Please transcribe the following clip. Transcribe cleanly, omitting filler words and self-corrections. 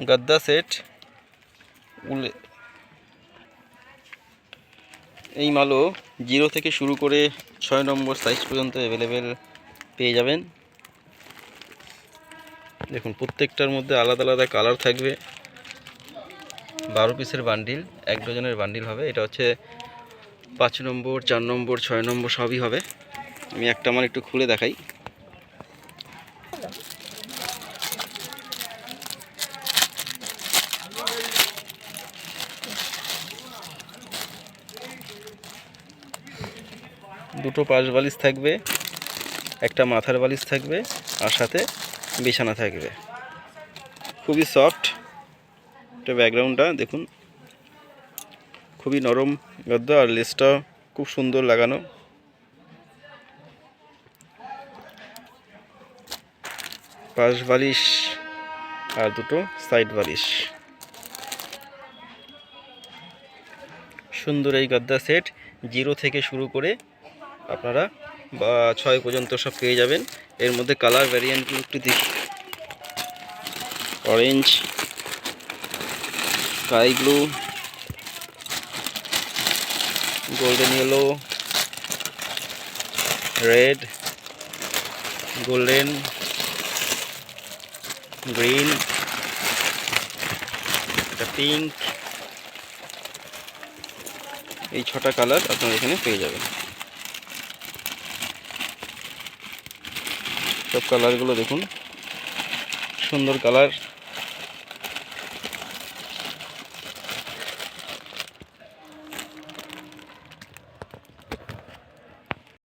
গদ্দা set এই মালও 0 থেকে শুরু করে 6 নম্বর সাইজ পর্যন্ত অ্যাভেলেবেল পেয়ে যাবেন। দেখুন প্রত্যেকটার মধ্যে আলাদা আলাদা কালার থাকবে। 12 পিসের বান্ডিল, 1 ডজনের বান্ডিল হবে। এটা হচ্ছে 5 নম্বর, 4 নম্বর, 6 নম্বর সবই হবে। আমি একটা মাল একটু খুলে দেখাই। দুটো পাশ বালিশ থাকবে, একটা মাথার বালিশ থাকবে, আর সাথে বিছানা থাকবে। খুবই সফট। এটা ব্যাকগ্রাউন্ডটা দেখুন, খুবই নরম গদ্দা, আর লেসটা খুব সুন্দর লাগানো। পাশ বালিশ আর দুটো সাইড বালিশ। সুন্দর এই গদ্দা সেট 0 থেকে শুরু করে আপনারা 6 পর্যন্ত সব পেয়ে যাবেন। এর মধ্যে কালার ভ্যারিয়েন্টগুলো একটু দেখি। Orange, sky blue, golden yellow, red, golden, green, pink, এই 6টা কালার আপনারা এখানে পেয়ে যাবেন। সব কালারগুলো দেখুন, সুন্দর কালার।